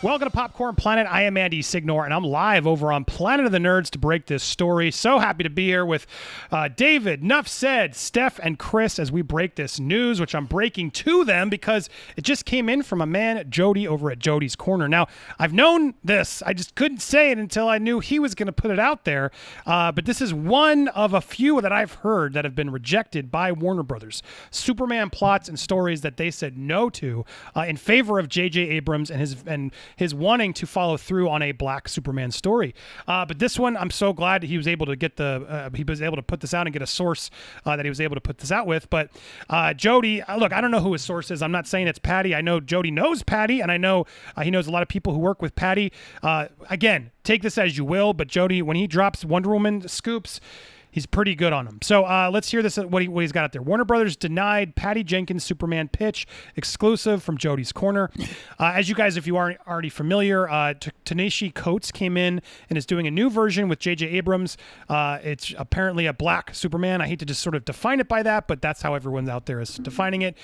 Welcome to Popcorn Planet. I am Andy Signor, and I'm live over on Planet of the Nerds to break this story. So happy to be here with David, Nuff Said, Steph, and Chris as we break this news, which I'm breaking to them because it just came in from a man, Jody, over at Jody's Corner. Now, I've known this. I just couldn't say it until I knew he was going to put it out there. But this is one of a few that I've heard that have been rejected by Warner Brothers. Superman plots and stories that they said no to in favor of J.J. Abrams and his wanting to follow through on a black Superman story. But this one, I'm so glad he was able to get he was able to put this out and get a source that he was able to put this out with. But Jody, look, I don't know who his source is. I'm not saying it's Patty. I know Jody knows Patty, and I know he knows a lot of people who work with Patty. Again, take this as you will, but Jody, when he drops Wonder Woman scoops, he's pretty good on them. So let's hear this, what he's got out there. Warner Brothers denied Patty Jenkins Superman pitch, exclusive from Jody's Corner. As you guys, if you aren't already familiar, Ta-Nehisi Coates came in and is doing a new version with J.J. Abrams. It's apparently a black Superman. I hate to just sort of define it by that, but that's how everyone out there is defining it.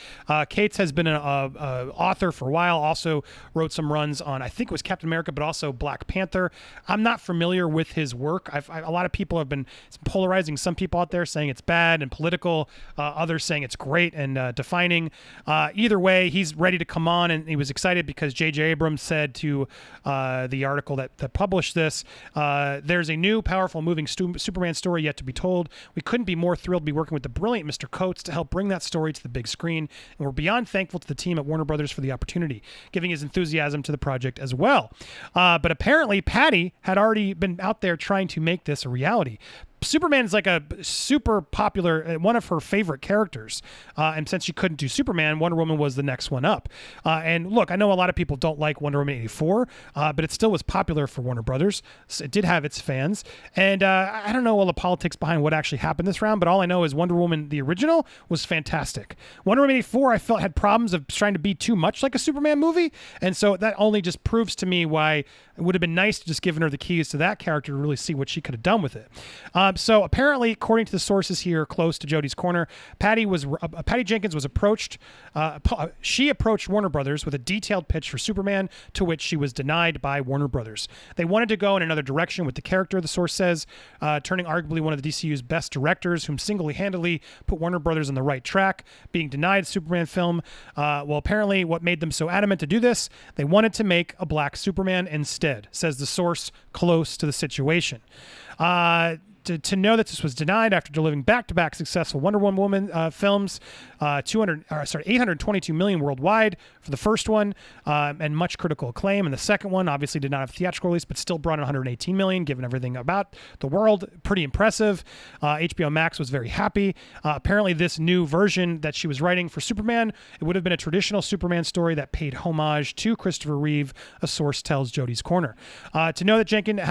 Cates has been an author for a while, also wrote some runs on, I think it was Captain America, but also Black Panther. I'm not familiar with his work. A lot of people have been polarized. Some people out there saying it's bad and political, others saying it's great and defining. Either way, he's ready to come on, and he was excited because J.J. Abrams said to the article that published this, there's a new, powerful, moving Superman story yet to be told. We couldn't be more thrilled to be working with the brilliant Mr. Coates to help bring that story to the big screen, and we're beyond thankful to the team at Warner Brothers for the opportunity, giving his enthusiasm to the project as well. But apparently, Patty had already been out there trying to make this a reality. Superman is like a super popular, one of her favorite characters. And since she couldn't do Superman, Wonder Woman was the next one up. And look, I know a lot of people don't like Wonder Woman 84, but it still was popular for Warner Brothers. So it did have its fans. And I don't know all the politics behind what actually happened this round, but all I know is Wonder Woman, the original, was fantastic. Wonder Woman 84, I felt had problems of trying to be too much like a Superman movie. And so that only just proves to me why it would have been nice to just given her the keys to that character to really see what she could have done with it. So apparently, according to the sources here close to Jody's Corner, Patty Jenkins was approached. She approached Warner Brothers with a detailed pitch for Superman, to which she was denied by Warner Brothers. They wanted to go in another direction with the character, the source says, turning arguably one of the DCEU's best directors, whom single-handedly put Warner Brothers on the right track, being denied Superman film. Well, apparently, what made them so adamant to do this, they wanted to make a black Superman instead, says the source close to the situation. To know that this was denied after delivering back-to-back successful Wonder Woman films, 822 million worldwide for the first one, and much critical acclaim. And the second one obviously did not have theatrical release, but still brought in 118 million, given everything about the world. Pretty impressive. HBO Max was very happy. Apparently, this new version that she was writing for Superman, it would have been a traditional Superman story that paid homage to Christopher Reeve, a source tells Jody's Corner. To know that Jenkins,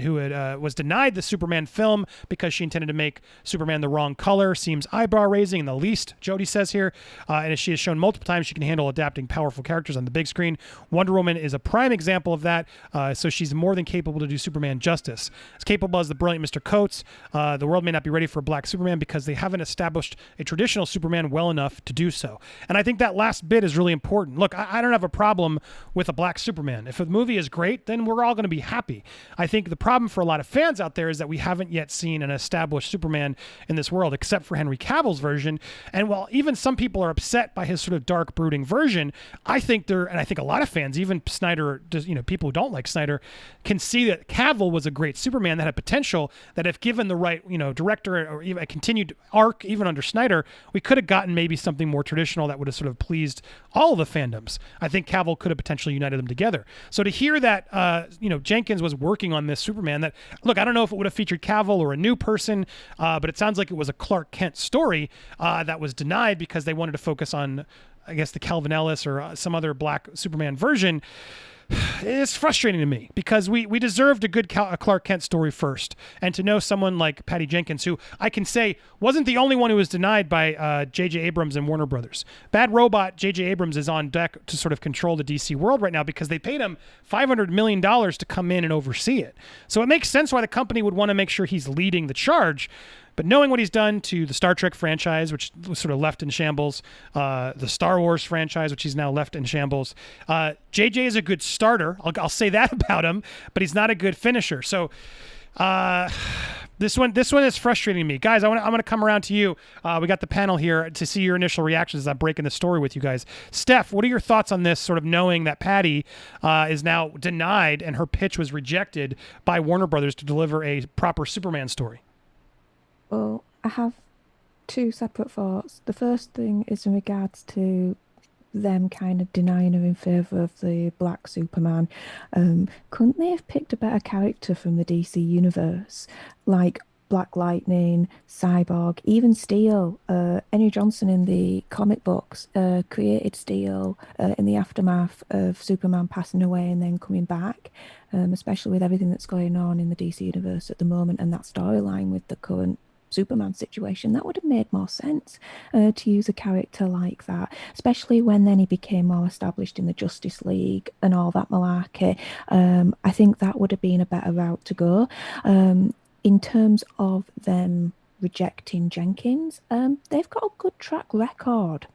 who was denied the Superman film because she intended to make Superman the wrong color, seems eyebrow-raising in the least, Jody says here. And as she has shown multiple times, she can handle adapting powerful characters on the big screen. Wonder Woman is a prime example of that, so she's more than capable to do Superman justice. As capable as the brilliant Mr. Coates, the world may not be ready for a black Superman because they haven't established a traditional Superman well enough to do so. And I think that last bit is really important. Look, I don't have a problem with a black Superman. If a movie is great, then we're all going to be happy. I think the problem for a lot of fans out there is that we haven't yet seen an established Superman in this world, except for Henry Cavill's version. And while even some people are upset by his sort of dark, brooding version, I think and I think a lot of fans, even Snyder, people who don't like Snyder, can see that Cavill was a great Superman that had potential, that if given the right, director or even a continued arc, even under Snyder, we could have gotten maybe something more traditional that would have sort of pleased all of the fandoms. I think Cavill could have potentially united them together. So to hear that, Jenkins was working on this Superman that, look, I don't know if it would have featured Cavill or a new person, but it sounds like it was a Clark Kent story that was denied because they wanted to focus on, I guess, the Calvin Ellis or some other black Superman version. It's frustrating to me because we deserved a good Clark Kent story first. And to know someone like Patty Jenkins, who I can say wasn't the only one who was denied by J.J. Abrams and Warner Brothers. Bad Robot J.J. Abrams is on deck to sort of control the DC world right now because they paid him $500 million to come in and oversee it. So it makes sense why the company would want to make sure he's leading the charge. But knowing what he's done to the Star Trek franchise, which was sort of left in shambles, the Star Wars franchise, which he's now left in shambles, JJ is a good starter. I'll say that about him, but he's not a good finisher. So this one is frustrating me, guys. I'm gonna come around to you. We got the panel here to see your initial reactions as I'm breaking the story with you guys. Steph, what are your thoughts on this? Sort of knowing that Patty is now denied and her pitch was rejected by Warner Brothers to deliver a proper Superman story. Well, I have two separate thoughts. The first thing is in regards to them kind of denying her in favour of the black Superman. Couldn't they have picked a better character from the DC universe? Like Black Lightning, Cyborg, even Steel. Henry Johnson in the comic books created Steel in the aftermath of Superman passing away and then coming back, especially with everything that's going on in the DC universe at the moment and that storyline with the current Superman situation. That would have made more sense to use a character like that, especially when then he became more established in the Justice League and all that malarkey. I think that would have been a better route to go. In terms of them rejecting Jenkins, they've got a good track record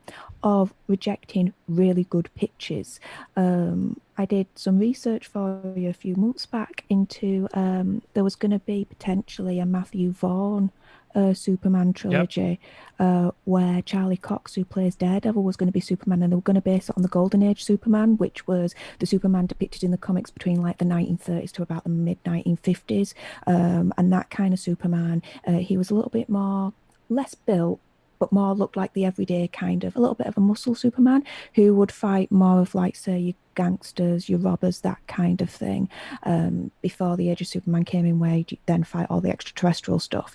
of rejecting really good pitches. I did some research for you a few months back into there was going to be potentially a Matthew Vaughn Superman trilogy, where Charlie Cox, who plays Daredevil, was going to be Superman, and they were going to base it on the Golden Age Superman, which was the Superman depicted in the comics between like the 1930s to about the mid 1950s, and that kind of Superman. He was a little bit more less built, but more looked like the everyday kind of a little bit of a muscle Superman who would fight more of like, say, your gangsters, your robbers, that kind of thing, before the Age of Superman came in, where you then fight all the extraterrestrial stuff.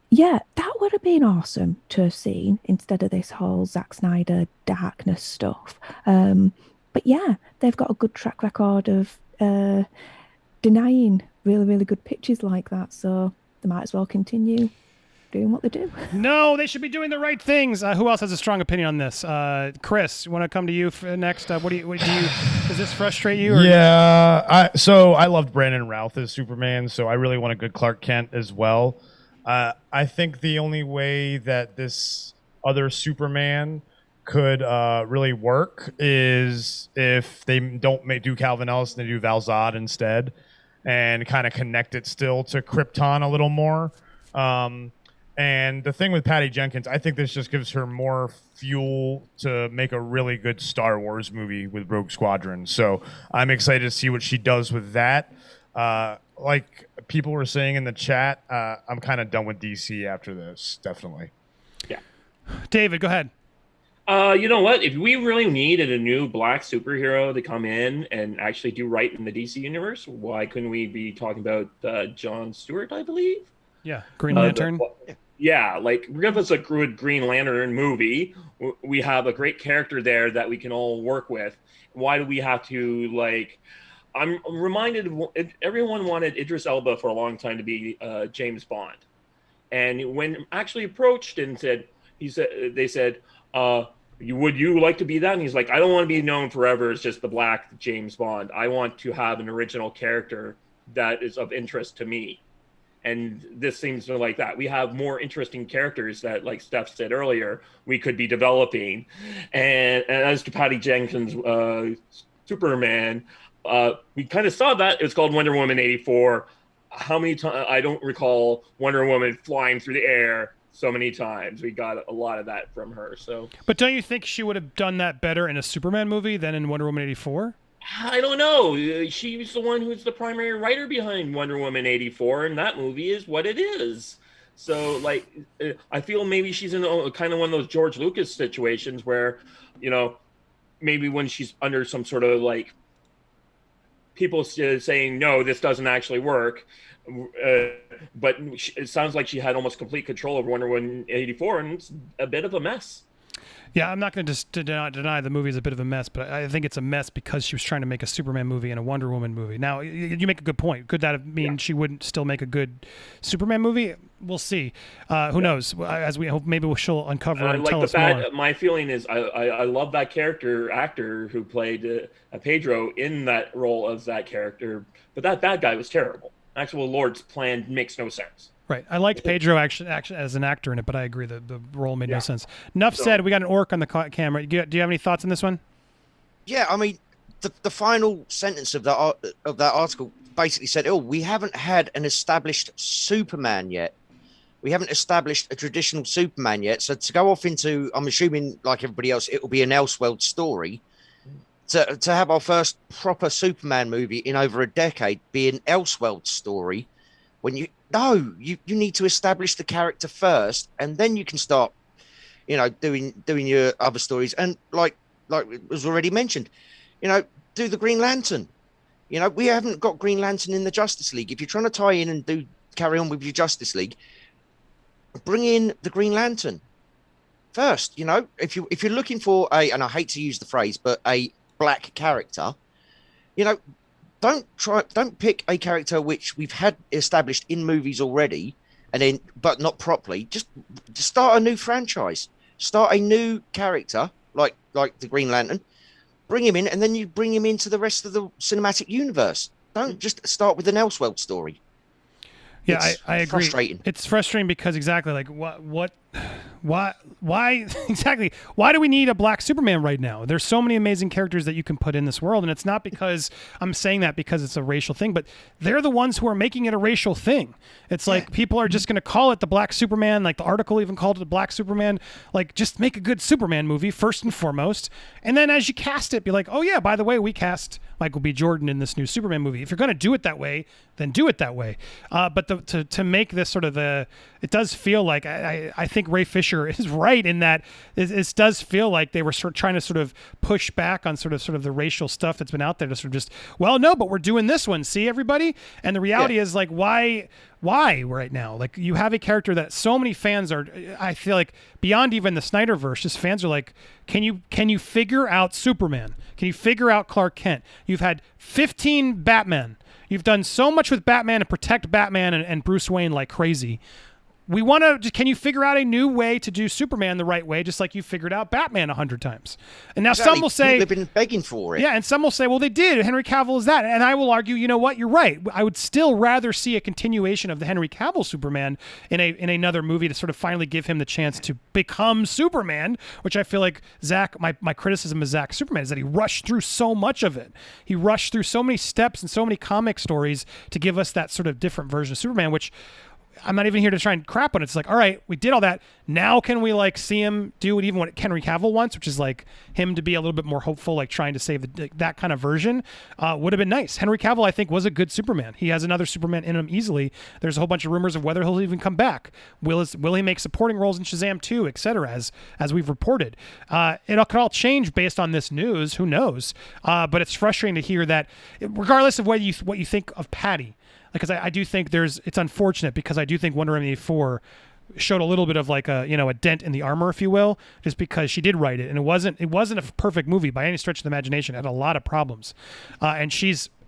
Yeah, that would have been awesome to have seen instead of this whole Zack Snyder darkness stuff. But yeah, they've got a good track record of denying really, really good pitches like that, so they might as well continue doing what they do. No, they should be doing the right things. Who else has a strong opinion on this? Chris, you want to come to you next? What do you? Does this frustrate you? Or Yeah, so I loved Brandon Routh as Superman, so I really want a good Clark Kent as well. I think the only way that this other Superman could really work is if they don't do Calvin Ellis and they do Val Zod instead, and kind of connect it still to Krypton a little more. And the thing with Patty Jenkins, I think this just gives her more fuel to make a really good Star Wars movie with Rogue Squadron. So I'm excited to see what she does with that. Like people were saying in the chat, I'm kind of done with DC after this, definitely. Yeah. David, go ahead. You know what? If we really needed a new black superhero to come in and actually do right in the DC universe, why couldn't we be talking about John Stewart, I believe? Yeah, Green Lantern. Yeah, like give us a good Green Lantern movie. We have a great character there that we can all work with. Why do we have to like? I'm reminded of everyone wanted Idris Elba for a long time to be James Bond, and when actually approached and said, they said, would you like to be that? And he's like, I don't want to be known forever as just the black James Bond. I want to have an original character that is of interest to me. And this seems to like that. We have more interesting characters that, like Steph said earlier, we could be developing. And as to Patty Jenkins' Superman, we kind of saw that. It was called Wonder Woman 84. How many times? I don't recall Wonder Woman flying through the air so many times. We got a lot of that from her. So, but don't you think she would have done that better in a Superman movie than in Wonder Woman 84? I don't know. She was the one who's the primary writer behind Wonder Woman 84, and that movie is what it is. So, like, I feel maybe she's in kind of one of those George Lucas situations where, you know, maybe when she's under some sort of, like, people saying, no, this doesn't actually work. But it sounds like she had almost complete control over Wonder Woman 84, and it's a bit of a mess. Yeah, I'm not going to just deny the movie is a bit of a mess, but I think it's a mess because she was trying to make a Superman movie and a Wonder Woman movie. Now, you make a good point. Could that mean she wouldn't still make a good Superman movie? We'll see. Who knows? As we hope, maybe she'll uncover and tell us more. My feeling is I love that actor who played Pedro in that role of that character, but that bad guy was terrible. Actual Lord's plan makes no sense. Right. I liked Pedro actually as an actor in it, but I agree that the role made no sense. Enough said. We got an orc on the camera. Do you have any thoughts on this one? Yeah, I mean, the final sentence of that article basically said, "Oh, we haven't had an established Superman yet. We haven't established a traditional Superman yet. So to go off into, I'm assuming, like everybody else, it will be an Elseworld story. To have our first proper Superman movie in over a decade be an Elseworld story, when you need to establish the character first, and then you can start, doing your other stories. And like it was already mentioned, do the Green Lantern. We haven't got Green Lantern in the Justice League. If you're trying to tie in and carry on with your Justice League, bring in the Green Lantern first. If you're looking for and I hate to use the phrase, but a black character, don't pick a character which we've had established in movies already, but not properly. Just start a new franchise, start a new character like the Green Lantern, bring him in, and then you bring him into the rest of the cinematic universe. Don't just start with an Elseworld story. Yeah, I agree. Frustrating. It's frustrating because exactly like why exactly? Why do we need a black Superman right now? There's so many amazing characters that you can put in this world, and it's not because I'm saying that because it's a racial thing, but they're the ones who are making it a racial thing. It's like people are just going to call it the Black Superman. Like the article even called it the Black Superman. Like just make a good Superman movie first and foremost, and then as you cast it, be like, oh yeah, by the way, we cast Michael B. Jordan in this new Superman movie. If you're going to do it that way, then do it that way. But to make this sort of it does feel like I think Ray Fisher is right in that it does feel like they were trying to sort of push back on sort of the racial stuff that's been out there to sort of just, well, no, but we're doing this one. See, everybody? And the reality is like, why right now? Like you have a character that so many fans are, I feel like beyond even the Snyderverse, just fans are like, can you figure out Superman? Can you figure out Clark Kent? You've had 15 Batman. You've done so much with Batman and protect Batman and Bruce Wayne like crazy. We want to. Can you figure out a new way to do Superman the right way, just like you figured out Batman 100 times? And now some will say they've been begging for it. Yeah, and some will say, well, they did. Henry Cavill is that, and I will argue, you know what? You're right. I would still rather see a continuation of the Henry Cavill Superman in another movie to sort of finally give him the chance to become Superman, which I feel like Zach. My criticism of Zach Superman is that he rushed through so much of it. He rushed through so many steps and so many comic stories to give us that sort of different version of Superman, which. I'm not even here to try and crap on it. It's like, all right, we did all that. Now can we like see him do it even what Henry Cavill wants, which is like him to be a little bit more hopeful, like trying to save that kind of version would have been nice. Henry Cavill, I think, was a good Superman. He has another Superman in him easily. There's a whole bunch of rumors of whether he'll even come back. Will he make supporting roles in Shazam 2, et cetera, as we've reported. It could all change based on this news. Who knows? But it's frustrating to hear that regardless of what you think of Patty, because I do think it's unfortunate because I do think Wonder Woman 84 showed a little bit of like a dent in the armor, if you will, just because she did write it, and it wasn't a perfect movie by any stretch of the imagination. It had a lot of problems, and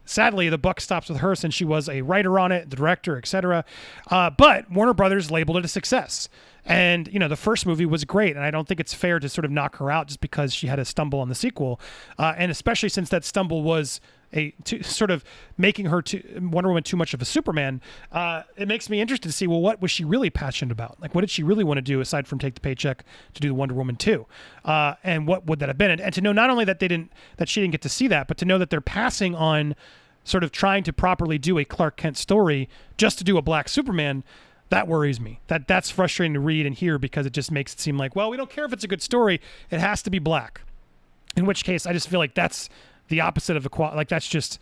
sadly the buck stops with her since she was a writer on it, the director, etc. But Warner Brothers labeled it a success. And, the first movie was great, and I don't think it's fair to sort of knock her out just because she had a stumble on the sequel, and especially since that stumble was sort of making her Wonder Woman too much of a Superman. It makes me interested to see, well, what was she really passionate about? Like, what did she really want to do aside from take the paycheck to do the Wonder Woman 2? And what would that have been? And to know not only that she didn't get to see that, but to know that they're passing on sort of trying to properly do a Clark Kent story just to do a black Superman. That worries me. That's frustrating to read and hear because it just makes it seem like, well, we don't care if it's a good story. It has to be black. In which case, I just feel like that's the opposite of equality. Like that's just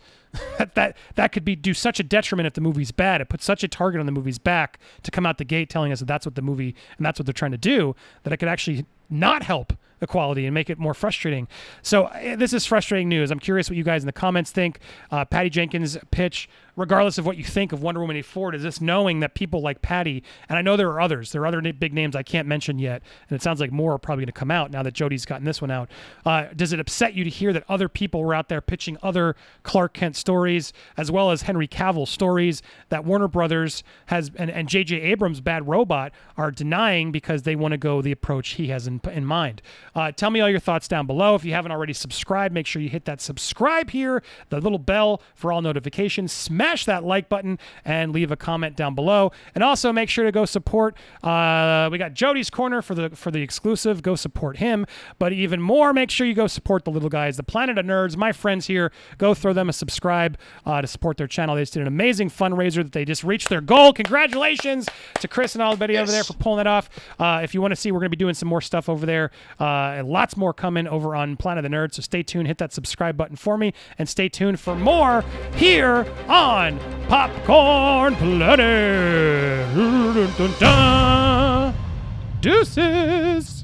that could do such a detriment if the movie's bad. It puts such a target on the movie's back to come out the gate telling us that that's what the movie and that's what they're trying to do, that it could actually not help equality and make it more frustrating. So this is frustrating news. I'm curious what you guys in the comments think. Patty Jenkins pitch, regardless of what you think of Wonder Woman 84, is this knowing that people like Patty, and I know there are others, there are other big names I can't mention yet, and it sounds like more are probably going to come out now that Jody's gotten this one out. Does it upset you to hear that other people were out there pitching other Clark Kent stories, as well as Henry Cavill stories that Warner Brothers has and J.J. Abrams' Bad Robot are denying because they want to go the approach he has in mind? Tell me all your thoughts down below. If you haven't already subscribed, make sure you hit that subscribe here, the little bell for all notifications. Smash smash that like button and leave a comment down below. And also make sure to go support. We got Jody's Corner for the exclusive. Go support him. But even more, make sure you go support the little guys, the Planet of Nerds, my friends here. Go throw them a subscribe to support their channel. They just did an amazing fundraiser that they just reached their goal. Congratulations to Chris and everybody over there for pulling that off. If you want to see, we're going to be doing some more stuff over there. And lots more coming over on Planet of the Nerds. So stay tuned. Hit that subscribe button for me. And stay tuned for more here on Popcorn Planet. Deuces.